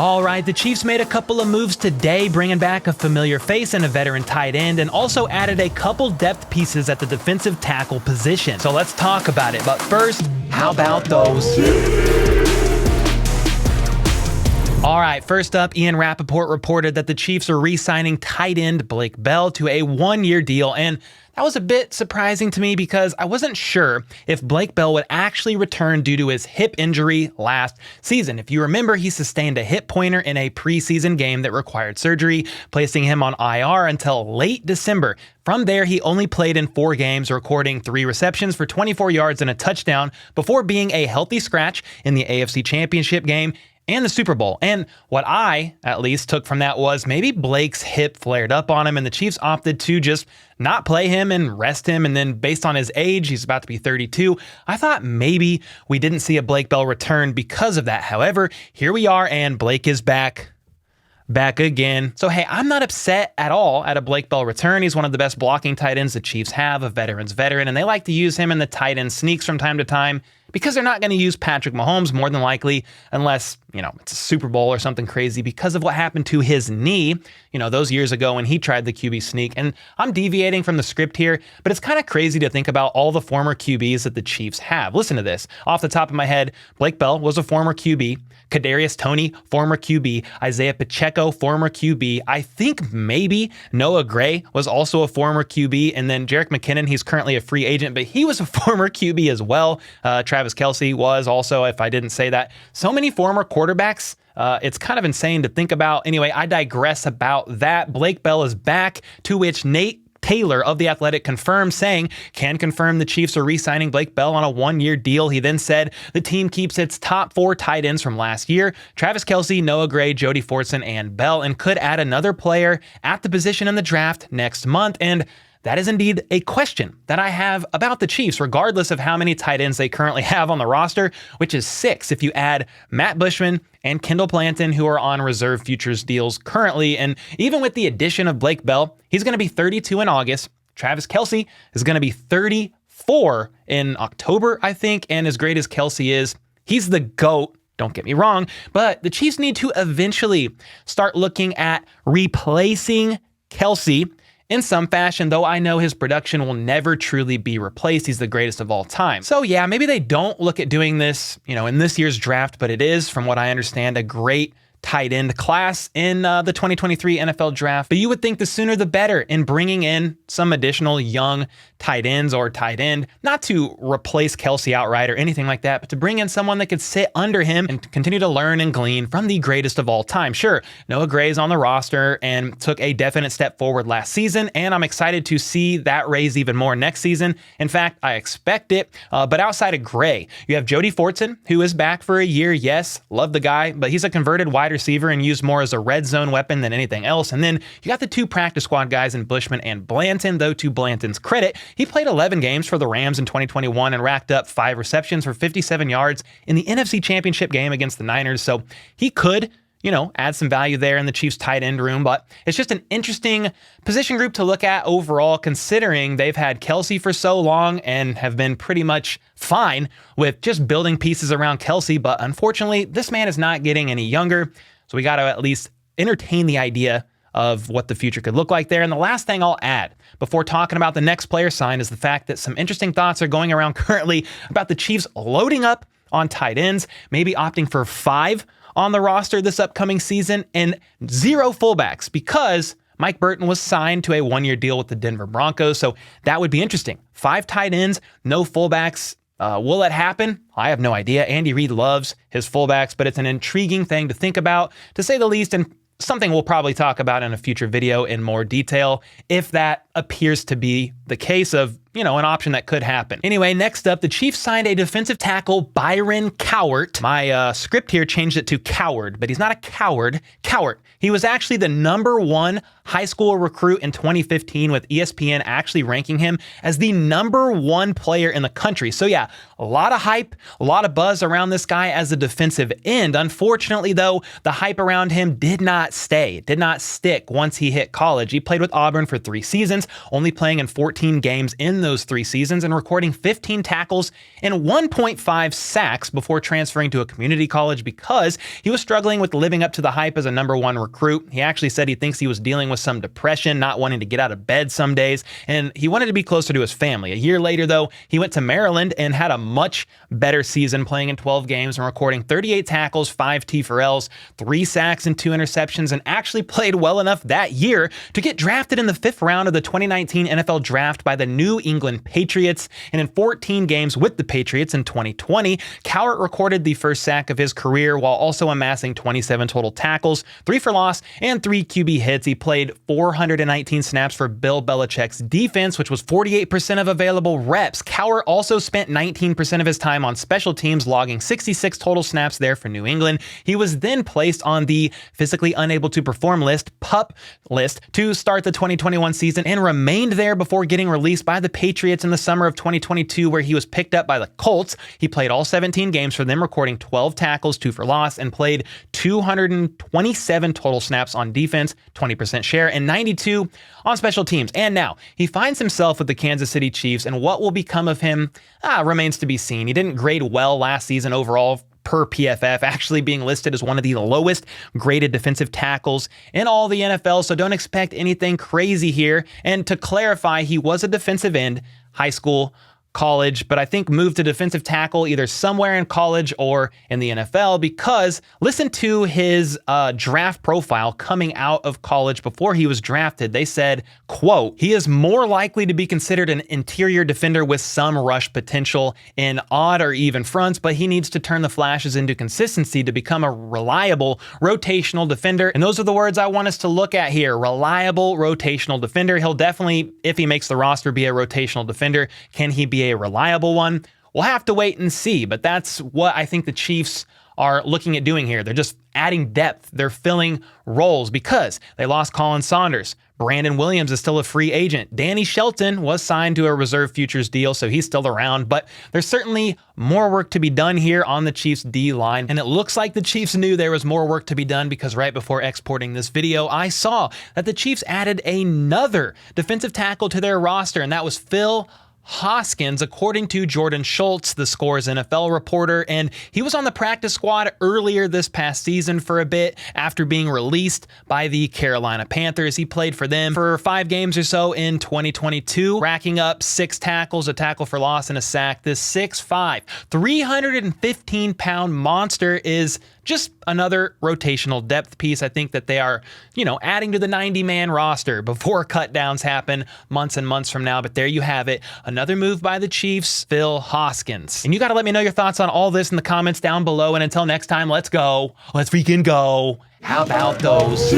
All right, the Chiefs made a couple of moves today, bringing back a familiar face and a veteran tight end, and also added a couple depth pieces at the defensive tackle position. So let's talk about it. But first, how about those? All right, first up, Ian Rappaport reported that the Chiefs are re-signing tight end Blake Bell to a one-year deal, and that was a bit surprising to me because I wasn't sure if Blake Bell would actually return due to his hip injury last season. If you remember, he sustained a hip pointer in a preseason game that required surgery, placing him on IR until late December. From there, he only played in 4 games, recording 3 receptions for 24 yards and a touchdown before being a healthy scratch in the AFC Championship game and the Super Bowl. And what I, at least, took from that was maybe Blake's hip flared up on him and the Chiefs opted to just not play him and rest him. And then based on his age, he's about to be 32, I thought maybe we didn't see a Blake Bell return because of that. However, here we are and Blake is back again. So hey, I'm not upset at all at a Blake Bell return. He's one of the best blocking tight ends the Chiefs have, a veteran's veteran, and they like to use him in the tight end sneaks from time to time because they're not going to use Patrick Mahomes more than likely unless, it's a Super Bowl or something crazy because of what happened to his knee, those years ago when he tried the QB sneak. And I'm deviating from the script here, but it's kind of crazy to think about all the former QBs that the Chiefs have. Listen to this. Off the top of my head, Blake Bell was a former QB. Kadarius Toney, former QB. Isaiah Pacheco, former QB. I think maybe Noah Gray was also a former QB. And then Jerick McKinnon, he's currently a free agent, but he was a former QB as well. Travis Kelce was also, if I didn't say that. So many former quarterbacks. It's kind of insane to think about. Anyway, I digress about that. Blake Bell is back, to which Nate Taylor of The Athletic confirmed, saying, can confirm the Chiefs are re-signing Blake Bell on a one-year deal. He then said the team keeps its top 4 tight ends from last year, Travis Kelce, Noah Gray, Jody Fortson, and Bell, and could add another player at the position in the draft next month. And that is indeed a question that I have about the Chiefs, regardless of how many tight ends they currently have on the roster, which is 6 if you add Matt Bushman and Kendall Planton, who are on reserve futures deals currently. And even with the addition of Blake Bell, he's going to be 32 in August. Travis Kelce is going to be 34 in October, I think. And as great as Kelce is, he's the GOAT. Don't get me wrong, but the Chiefs need to eventually start looking at replacing Kelce in some fashion, though I know his production will never truly be replaced. He's the greatest of all time. So yeah, maybe they don't look at doing this, in this year's draft, but it is, from what I understand, a great tight end class in the 2023 NFL draft. But you would think the sooner the better in bringing in some additional young tight ends or tight end, not to replace Kelce outright or anything like that, but to bring in someone that could sit under him and continue to learn and glean from the greatest of all time. Sure, Noah Gray's on the roster and took a definite step forward last season, and I'm excited to see that raise even more next season. In fact, I expect it. But outside of Gray, you have Jody Fortson, who is back for a year. Yes, love the guy, but he's a converted wide receiver and used more as a red zone weapon than anything else. And then you got the 2 practice squad guys in Bushman and Blanton, though to Blanton's credit, he played 11 games for the Rams in 2021 and racked up 5 receptions for 57 yards in the NFC Championship game against the Niners. So he could, add some value there in the Chiefs tight end room, but it's just an interesting position group to look at overall, considering they've had Kelce for so long and have been pretty much fine with just building pieces around Kelce. But unfortunately, this man is not getting any younger. So we got to at least entertain the idea of what the future could look like there. And the last thing I'll add before talking about the next player sign is the fact that some interesting thoughts are going around currently about the Chiefs loading up on tight ends, maybe opting for 5 on the roster this upcoming season and 0 fullbacks because Mike Burton was signed to a one-year deal with the Denver Broncos. So that would be interesting. 5 tight ends, no fullbacks. Will it happen? I have no idea. Andy Reid loves his fullbacks, but it's an intriguing thing to think about, to say the least, and something we'll probably talk about in a future video in more detail if that appears to be the case of, an option that could happen. Anyway, next up, the Chiefs signed a defensive tackle, Byron Cowart. My script here changed it to Coward, but he's not a coward. Cowart. He was actually the #1 high school recruit in 2015, with ESPN actually ranking him as the #1 player in the country. So yeah, a lot of hype, a lot of buzz around this guy as a defensive end. Unfortunately, though, the hype around him did not stick once he hit college. He played with Auburn for 3 seasons, only playing in 14 games in in those 3 seasons and recording 15 tackles and 1.5 sacks before transferring to a community college because he was struggling with living up to the hype as a #1 recruit. He actually said he thinks he was dealing with some depression, not wanting to get out of bed some days, and he wanted to be closer to his family. A year later, though, he went to Maryland and had a much better season, playing in 12 games and recording 38 tackles, 5 TFLs, 3 sacks, and 2 interceptions, and actually played well enough that year to get drafted in the 5th round of the 2019 NFL Draft by the New England Patriots. And in 14 games with the Patriots in 2020, Cowart recorded the first sack of his career while also amassing 27 total tackles, 3 for loss, and 3 QB hits. He played 419 snaps for Bill Belichick's defense, which was 48% of available reps. Cowart also spent 19% of his time on special teams, logging 66 total snaps there for New England. He was then placed on the physically unable to perform list, PUP list, to start the 2021 season and remained there before getting released by the Patriots in the summer of 2022, where he was picked up by the Colts. He played all 17 games for them, recording 12 tackles, 2 for loss, and played 227 total snaps on defense, 20% share, and 92 on special teams. And now he finds himself with the Kansas City Chiefs, and what will become of him remains to be seen. He didn't grade well last season overall per PFF, actually being listed as one of the lowest graded defensive tackles in all the NFL, so don't expect anything crazy here. And to clarify, he was a defensive end, high school, college, but I think moved to defensive tackle either somewhere in college or in the NFL, because listen to his draft profile coming out of college before he was drafted. They said, quote, "He is more likely to be considered an interior defender with some rush potential in odd or even fronts, but he needs to turn the flashes into consistency to become a reliable rotational defender." And those are the words I want us to look at here. Reliable rotational defender. He'll definitely, if he makes the roster, be a rotational defender. Can he be a reliable one? We'll have to wait and see, but that's what I think the Chiefs are looking at doing here. They're just adding depth. They're filling roles because they lost Colin Saunders. Brandon Williams is still a free agent. Danny Shelton was signed to a reserve futures deal, so he's still around, but there's certainly more work to be done here on the Chiefs D-line, and it looks like the Chiefs knew there was more work to be done, because right before exporting this video, I saw that the Chiefs added another defensive tackle to their roster, and that was Phil Hoskins, according to Jordan Schultz, the Scores NFL reporter, and he was on the practice squad earlier this past season for a bit after being released by the Carolina Panthers. He played for them for 5 games or so in 2022, racking up 6 tackles, a tackle for loss, and a sack. This 6'5", 315-pound monster is just another rotational depth piece. I think that they are, adding to the 90-man roster before cut downs happen months and months from now. But there you have it. Another move by the Chiefs, Phil Hoskins. And you got to let me know your thoughts on all this in the comments down below. And until next time, let's go. Let's freaking go. How about those